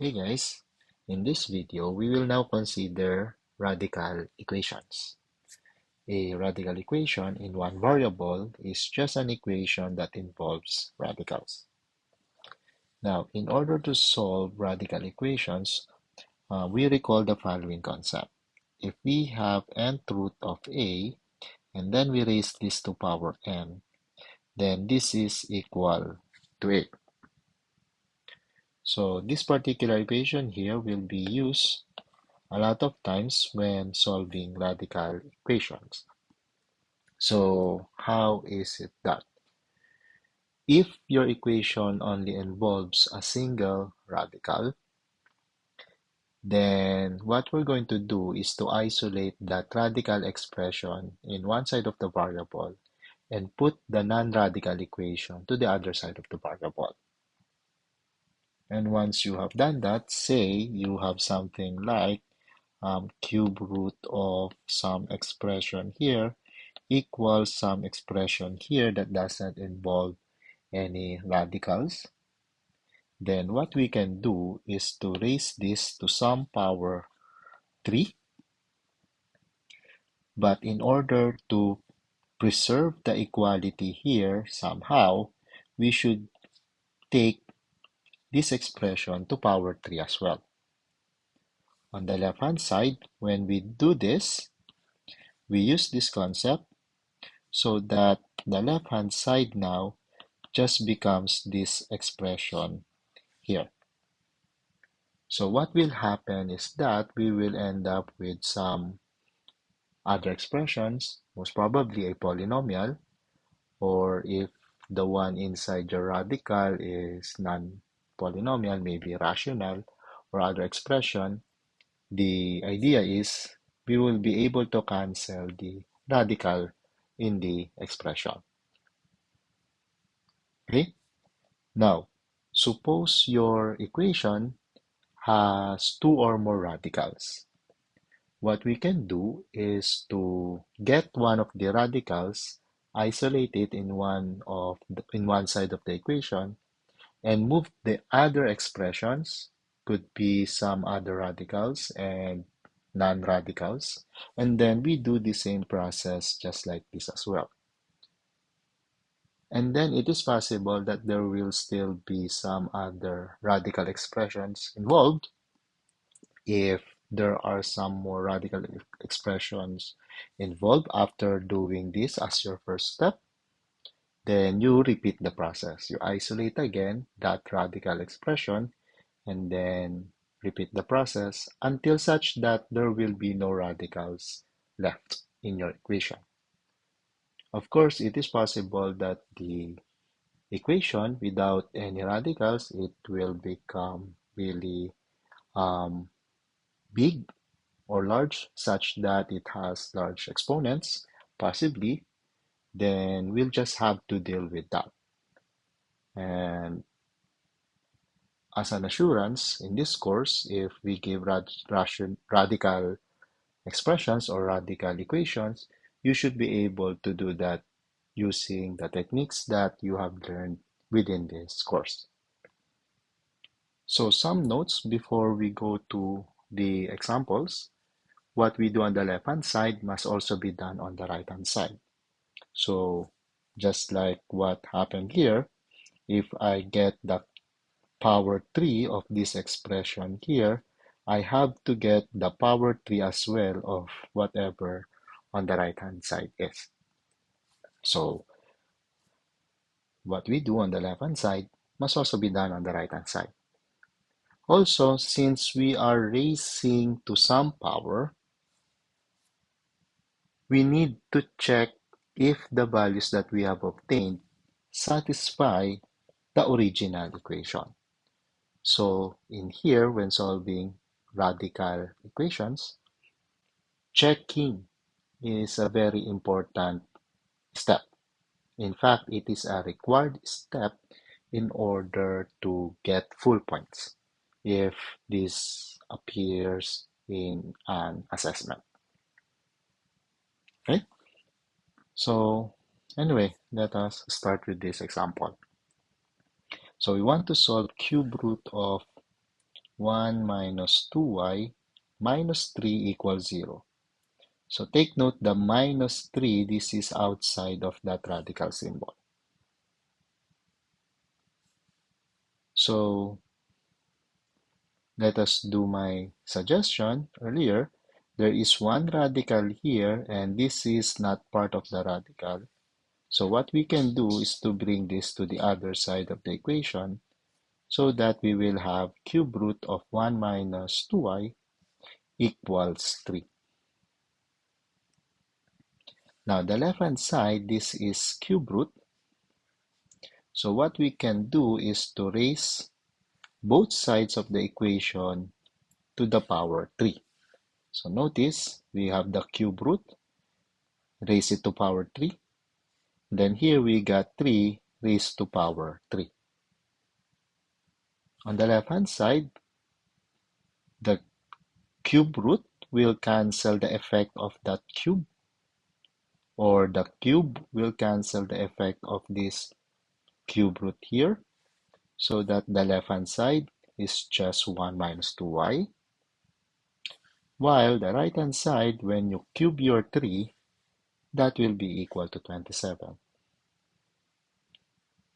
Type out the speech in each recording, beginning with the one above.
Hey guys, in this video we will now consider radical equations. A radical equation in one variable is just an equation that involves radicals. Now, in order to solve radical equations, we recall the following concept. If we have nth root of a and then we raise this to power n, then this is equal to a. So this particular equation here will be used a lot of times when solving radical equations. So how is it that? If your equation only involves a single radical, then what we're going to do is to isolate that radical expression in one side of the variable and put the non-radical equation to the other side of the variable. And once you have done that, say you have something like cube root of some expression here equals some expression here that doesn't involve any radicals, then what we can do is to raise this to some power 3. But in order to preserve the equality here somehow, we should take this expression to power 3 as well. On the left-hand side, when we do this, we use this concept so that the left-hand side now just becomes this expression here. So what will happen is that we will end up with some other expressions, most probably a polynomial, or if the one inside your radical is non-polynomial, maybe rational or other expression, the idea is we will be able to cancel the radical in the expression. Okay? Now, suppose your equation has two or more radicals. What we can do is to get one of the radicals, isolate it in one side of the equation, and move the other expressions, could be some other radicals and non-radicals, and then we do the same process just like this as well. And then it is possible that there will still be some other radical expressions involved. If there are some more radical expressions involved after doing this as your first step, then you repeat the process. You isolate again that radical expression and then repeat the process until such that there will be no radicals left in your equation. Of course, it is possible that the equation without any radicals, it will become really um, big or large such that it has large exponents, possibly, then we'll just have to deal with that. And as an assurance, in this course, if we give radical expressions or radical equations, you should be able to do that using the techniques that you have learned within this course. So some notes before we go to the examples. What we do on the left-hand side must also be done on the right-hand side. So just like what happened here, if I get the power 3 of this expression here, I have to get the power 3 as well of whatever on the right-hand side is. So what we do on the left-hand side must also be done on the right-hand side. Also, since we are raising to some power, we need to check if the values that we have obtained satisfy the original equation. So in here, when solving radical equations, checking is a very important step. In fact, it is a required step in order to get full points if this appears in an assessment. Okay? So anyway, let us start with this example. So we want to solve cube root of 1 minus 2y minus 3 equals 0. So take note the minus 3, this is outside of that radical symbol. So let us do my suggestion earlier. There is one radical here, and this is not part of the radical. So what we can do is to bring this to the other side of the equation so that we will have cube root of 1 minus 2y equals 3. Now the left hand side, this is cube root. So what we can do is to raise both sides of the equation to the power 3. So notice we have the cube root, raise it to power 3. Then here we got 3 raised to power 3. On the left hand side, the cube root will cancel the effect of that cube, or the cube will cancel the effect of this cube root here, so that the left hand side is just 1 minus 2y, while the right hand side, when you cube your 3, that will be equal to 27.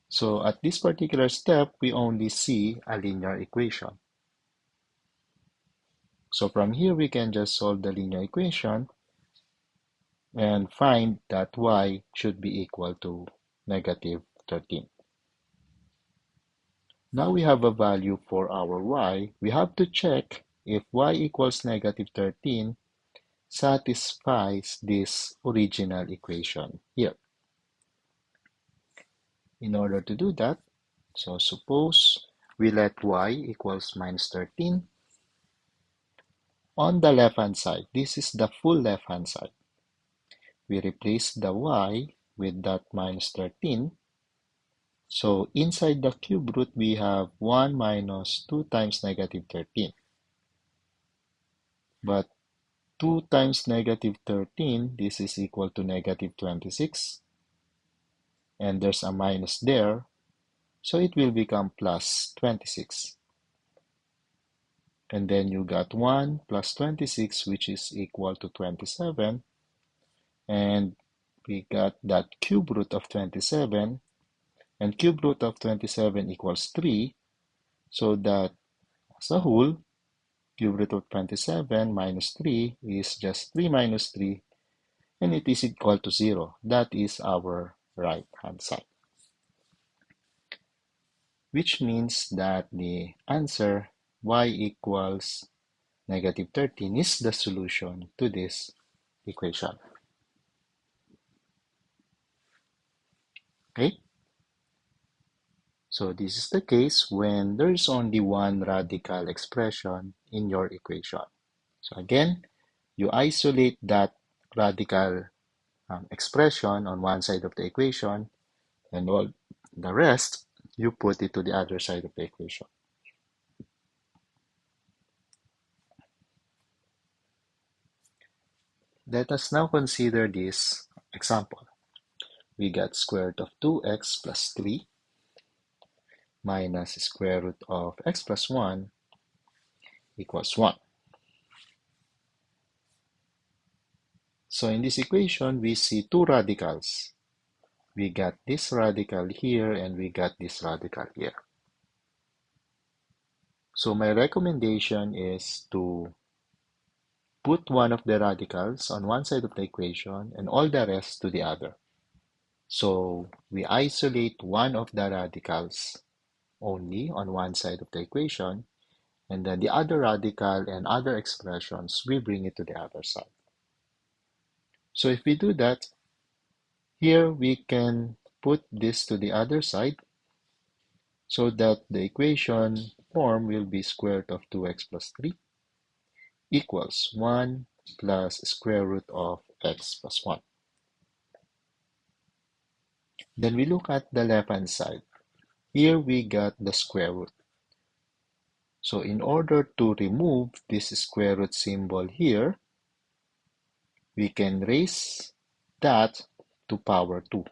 So at this particular step, we only see a linear equation. So from here, we can just solve the linear equation and find that y should be equal to negative 13. Now we have a value for our y. We have to check if y equals negative 13 satisfies this original equation here. In order to do that, so suppose we let y equals minus 13. On the left-hand side, this is the full left-hand side. We replace the y with that minus 13. So inside the cube root, we have 1 minus 2 times negative 13. But 2 times negative 13, this is equal to negative 26. And there's a minus there, so it will become plus 26. And then you got 1 plus 26, which is equal to 27. And we got that cube root of 27. And cube root of 27 equals 3. So that as a whole, cube root of 27 minus 3 is just 3 minus 3. And it is equal to 0. That is our right hand side. Which means that the answer y equals negative 13 is the solution to this equation. Okay? So this is the case when there is only one radical expression in your equation. So again, you isolate that radical expression on one side of the equation, and all the rest, you put it to the other side of the equation. Let us now consider this example. We got square root of 2x plus 3 minus square root of x plus 1 equals 1. So in this equation, we see two radicals. We got this radical here and we got this radical here. So my recommendation is to put one of the radicals on one side of the equation and all the rest to the other. So we isolate one of the radicals only on one side of the equation, and then the other radical and other expressions, we bring it to the other side. So if we do that, here we can put this to the other side so that the equation form will be square root of 2x plus 3 equals 1 plus square root of x plus 1. Then we look at the left-hand side. Here we got the square root. So in order to remove this square root symbol here, we can raise that to power 2.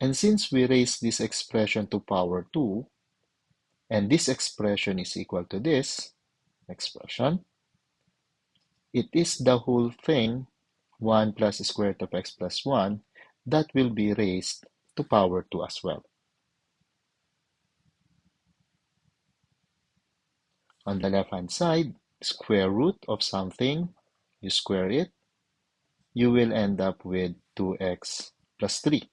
And since we raise this expression to power 2, And this expression is equal to this expression. It is the whole thing, 1 plus square root of x plus 1, that will be raised to power 2 as well. On the left-hand side, square root of something, you square it, you will end up with 2x plus 3.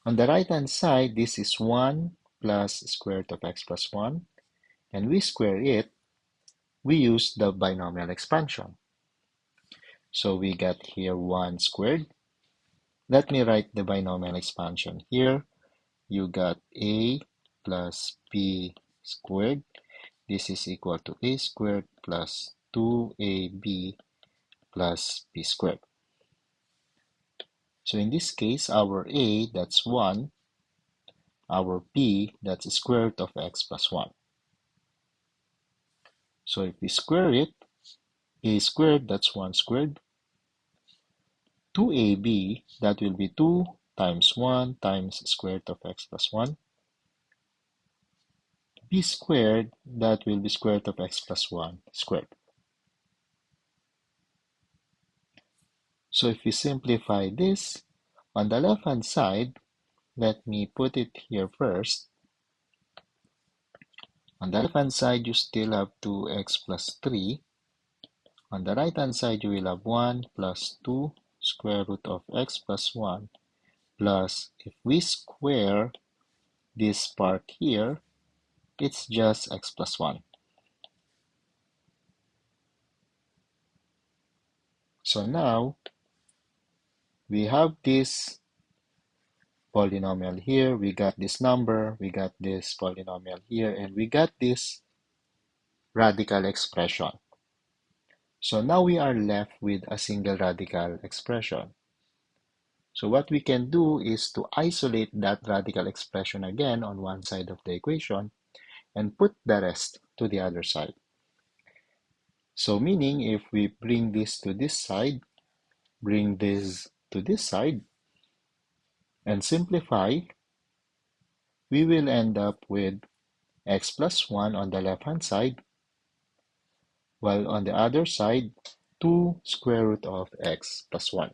On the right-hand side, this is 1 plus square root of x plus 1, and we square it, we use the binomial expansion. So we got here 1 squared. Let me write the binomial expansion here. You got a plus b squared. This is equal to a squared plus 2ab plus b squared. So in this case, our a, that's 1. Our b, that's square root of x plus 1. So if we square it, a squared, that's 1 squared. 2ab, that will be 2 times 1 times square root of x plus 1. B squared, that will be square root of x plus 1 squared. So if we simplify this, on the left-hand side, let me put it here first. On the left-hand side, you still have 2x plus 3. On the right-hand side, you will have 1 plus 2 square root of x plus 1 plus, if we square this part here, it's just x plus 1. So now, we have this polynomial here, we got this number, we got this polynomial here, and we got this radical expression. So now we are left with a single radical expression. So what we can do is to isolate that radical expression again on one side of the equation and put the rest to the other side. So meaning if we bring this to this side, bring this to this side, and simplify, we will end up with x plus 1 on the left-hand side, while on the other side, 2 square root of x plus 1.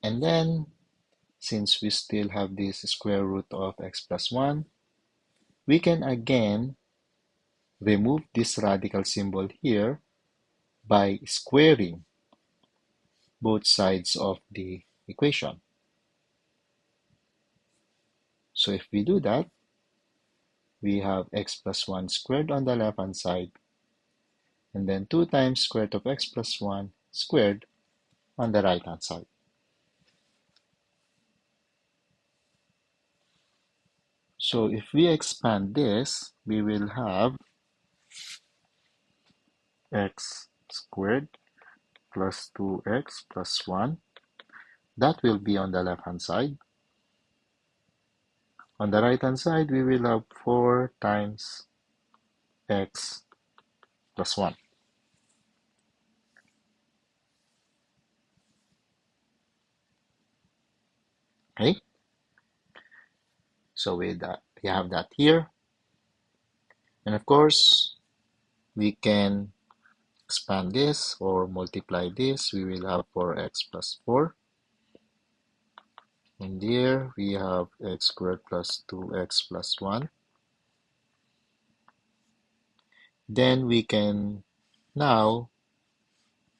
And then, since we still have this square root of x plus 1, we can again remove this radical symbol here by squaring both sides of the equation. So if we do that, we have x plus 1 squared on the left-hand side, and then 2 times square root of x plus 1 squared on the right-hand side. So if we expand this, we will have x squared plus 2x plus 1. That will be on the left-hand side. On the right-hand side, we will have 4 times x plus 1. Okay? So we have that here. And of course, we can expand this or multiply this. We will have 4x plus 4. And here we have x squared plus 2x plus 1. Then we can now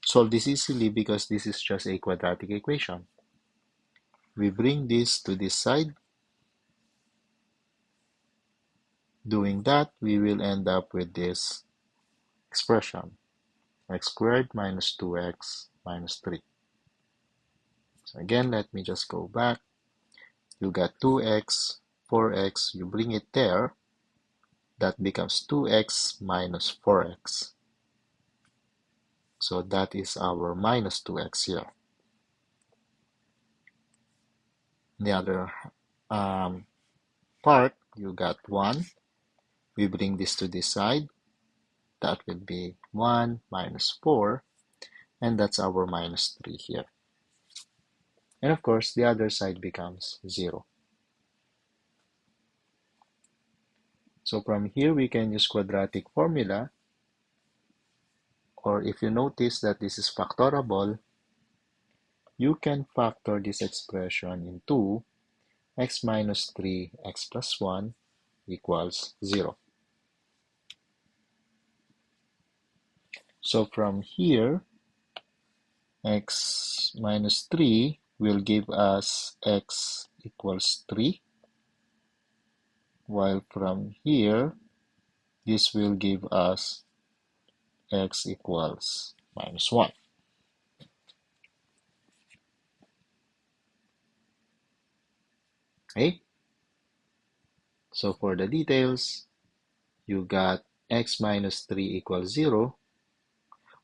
solve this easily because this is just a quadratic equation. We bring this to this side. Doing that, we will end up with this expression, x squared minus 2x minus 3. So again, let me just go back. You got 2x, 4x, you bring it there. That becomes 2x minus 4x. So that is our minus 2x here. The other part, you got 1. We bring this to this side. That will be 1 minus 4. And that's our minus 3 here. And of course, the other side becomes 0. So from here, we can use quadratic formula, or if you notice that this is factorable, you can factor this expression into x minus 3 x plus 1 equals 0. So from here, x minus 3 will give us x equals 3, while from here, this will give us x equals minus 1. Okay, so for the details, you got x minus 3 equals 0,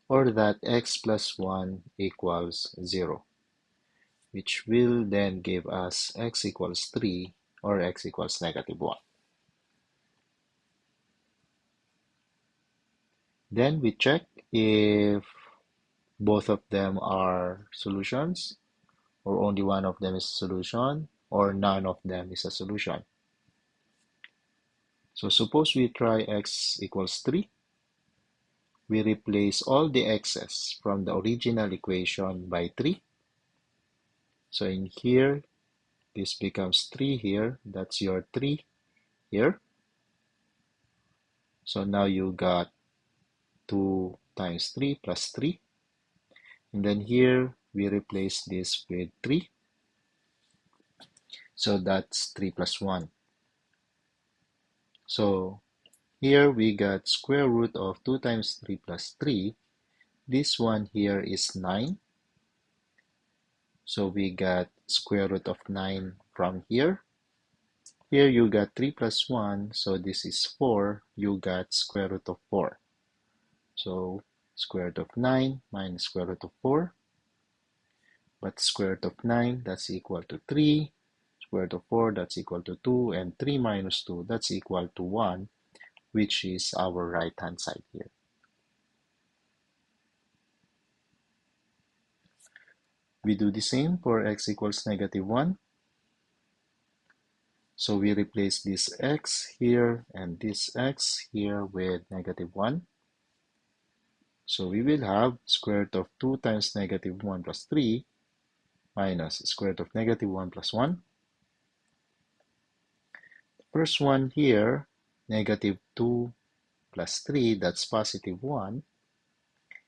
or that x plus 1 equals 0, which will then give us x equals 3 or x equals negative 1. Then we check if both of them are solutions, or only one of them is a solution, or none of them is a solution. So suppose we try x equals 3. We replace all the x's from the original equation by 3. So in here, this becomes 3 here. That's your 3 here. So now you got 2 times 3 plus 3. And then here, we replace this with 3. So that's 3 plus 1. So here we got square root of 2 times 3 plus 3. This one here is 9. So we got square root of 9 from here. Here you got 3 plus 1, so this is 4. You got square root of 4. So square root of 9 minus square root of 4. But square root of 9, that's equal to 3. Square root of 4, that's equal to 2. And 3 minus 2, that's equal to 1, which is our right-hand side here. We do the same for x equals negative 1. So we replace this x here and this x here with negative 1. So we will have square root of 2 times negative 1 plus 3 minus square root of negative 1 plus 1. First one here, negative 2 plus 3, that's positive 1.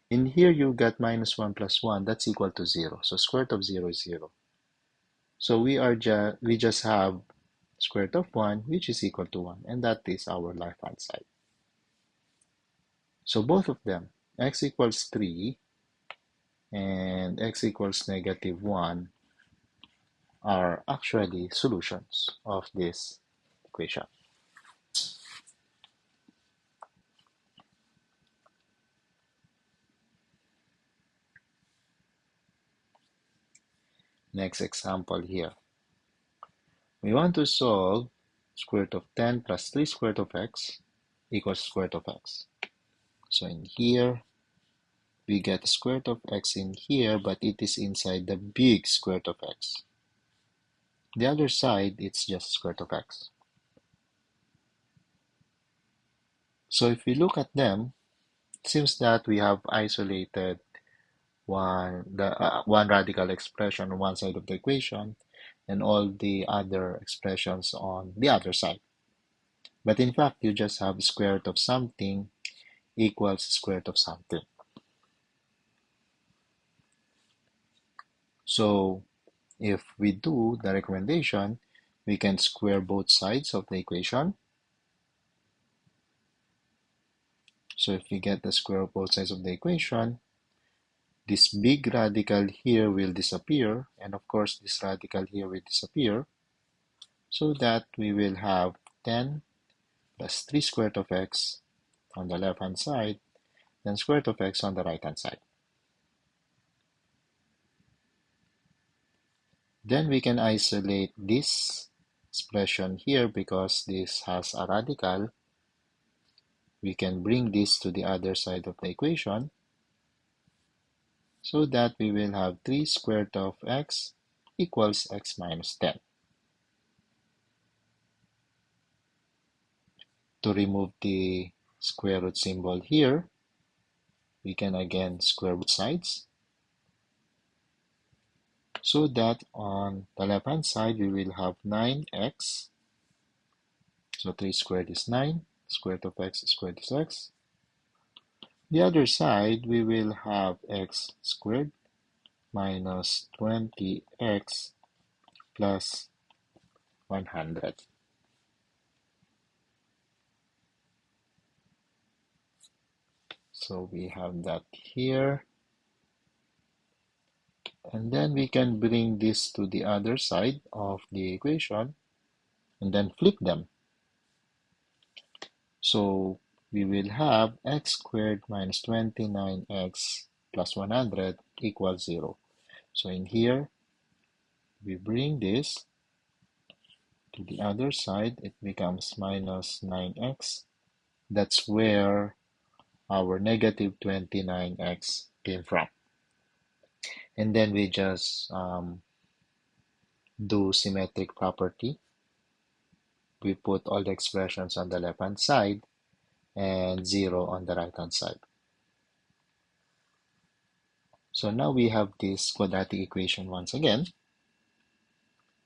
In here, you got minus 1 plus 1, that's equal to 0. So square root of 0 is 0. So we just have square root of 1, which is equal to 1, and that is our left-hand side. So both of them, x equals 3 and x equals negative 1, are actually solutions of this equation. Next example here. We want to solve square root of 10 plus 3 square root of x equals square root of x. So in here, we get square root of x in here, but it is inside the big square root of x. The other side, it's just square root of x. So if we look at them, it seems that we have isolated one radical expression on one side of the equation and all the other expressions on the other side. But in fact, you just have square root of something equals square root of something. So if we do the recommendation, we can square both sides of the equation. So if we get the square of both sides of the equation, this big radical here will disappear, and of course this radical here will disappear, so that we will have 10 plus 3 square root of x on the left hand side, then square root of x on the right hand side. Then we can isolate this expression here because this has a radical. We can bring this to the other side of the equation so that we will have 3 square root of x equals x minus 10. To remove the square root symbol here, we can again square both sides, so that on the left hand side we will have 9x. So 3 squared is 9, square root of x squared is x. The other side we will have x squared minus 20x plus 100. So we have that here. And then we can bring this to the other side of the equation and then flip them. So we will have x squared minus 29x plus 100 equals 0. So in here, we bring this to the other side. It becomes minus 9x. That's where our negative 29x came from. And then we just do symmetric property. We put all the expressions on the left hand side and 0 on the right hand side. So now we have this quadratic equation once again.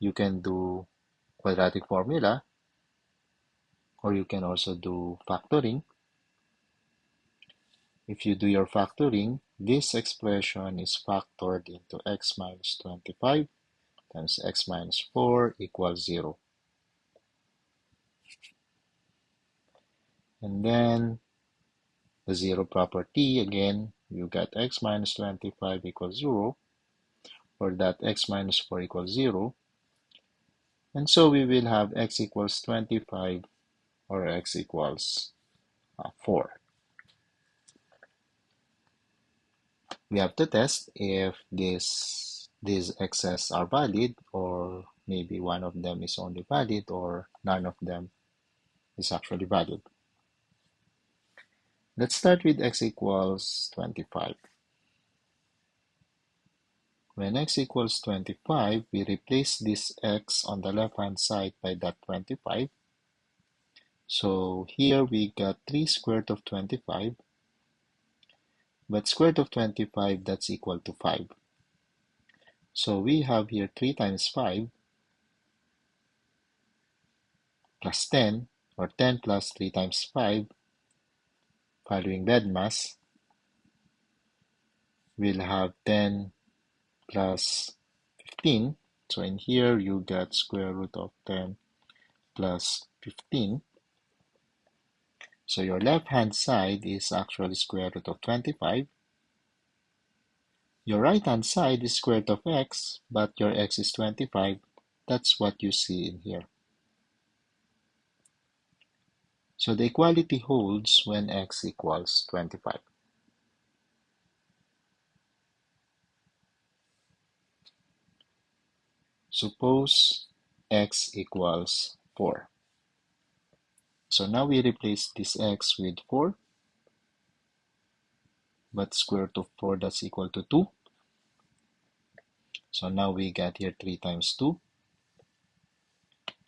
You can do quadratic formula, or you can also do factoring. If you do your factoring, this expression is factored into x minus 25 times x minus 4 equals 0. And then the 0 property, again, you get x minus 25 equals 0, or that x minus 4 equals 0. And so we will have x equals 25 or x equals 4. We have to test if these x's are valid, or maybe one of them is only valid or none of them is actually valid. Let's start with x equals 25. When x equals 25, we replace this x on the left-hand side by that 25. So here we got 3 square root of 25, but square root of 25, that's equal to 5. So we have here 3 times 5 plus 10, or 10 plus 3 times 5, following BEDMAS, we'll have 10 plus 15. So in here, you get square root of 10 plus 15. So your left-hand side is actually square root of 25. Your right-hand side is square root of x, but your x is 25. That's what you see in here. So the equality holds when x equals 25. Suppose x equals 4. So now we replace this x with 4, but square root of 4, that's equal to 2. So now we get here 3 times 2.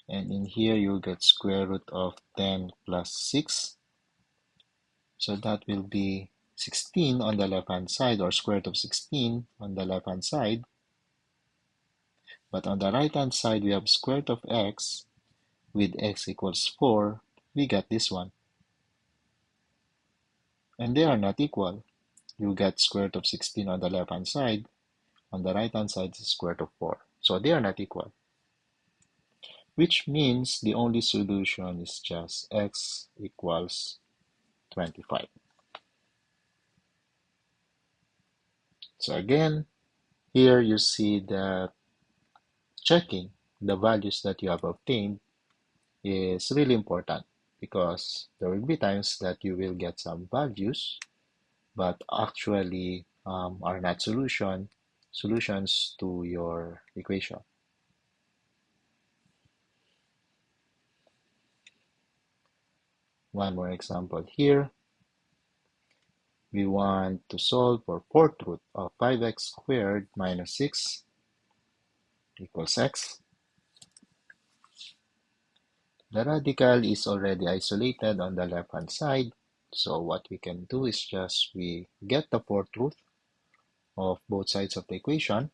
And in here you get square root of 10 plus 6. So that will be 16 on the left-hand side, or square root of 16 on the left-hand side. But on the right-hand side, we have square root of x with x equals 4. We get this one. And they are not equal. You get square root of 16 on the left-hand side. On the right-hand side is square root of 4. So they are not equal. Which means the only solution is just x equals 25. So again, here you see that checking the values that you have obtained is really important, because there will be times that you will get some values but actually are not solutions to your equation. One more example here. We want to solve for fourth root of 5x squared minus 6 equals x. The radical is already isolated on the left-hand side. So what we can do is just we get the fourth root of both sides of the equation.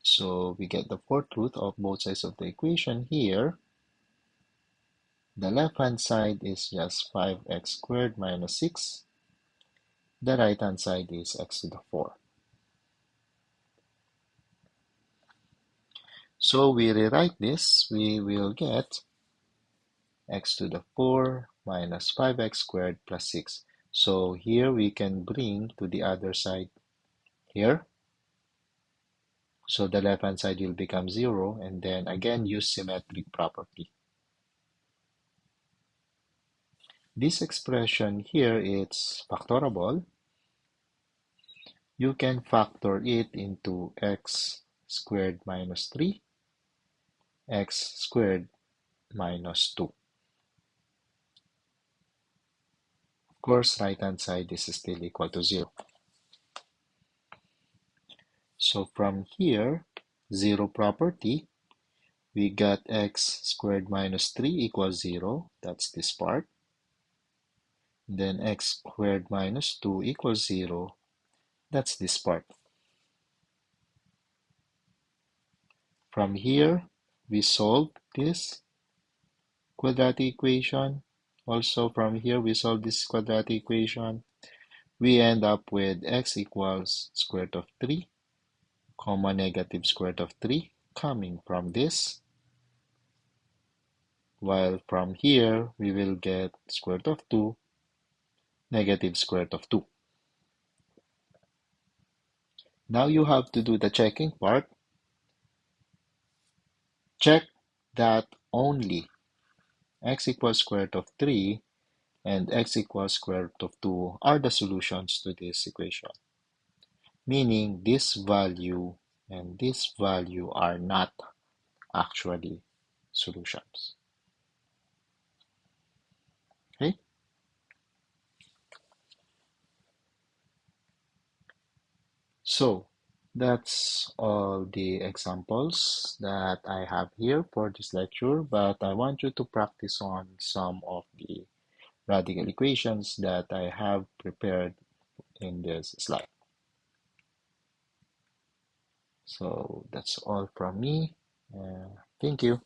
So we get the fourth root of both sides of the equation here. The left-hand side is just 5x squared minus 6. The right-hand side is x to the 4. So we rewrite this. We will get x to the 4 minus 5x squared plus 6. So here we can bring to the other side here. So the left-hand side will become 0, and then again use symmetric property. This expression here is factorable. You can factor it into x squared minus 3, x squared minus 2. Of course, right-hand side is still equal to 0. So from here, 0 property, we got x squared minus 3 equals 0. That's this part. Then x squared minus 2 equals 0. That's this part. From here, we solve this quadratic equation. Also from here, we solve this quadratic equation. We end up with x equals square root of 3, comma negative square root of 3 coming from this. While from here, we will get square root of 2, negative square root of 2. Now you have to do the checking part. Check that only x equals square root of 3 and x equals square root of 2 are the solutions to this equation. Meaning this value and this value are not actually solutions. Okay? So that's all the examples that I have here for this lecture, but I want you to practice on some of the radical equations that I have prepared in this slide. So that's all from me. Thank you.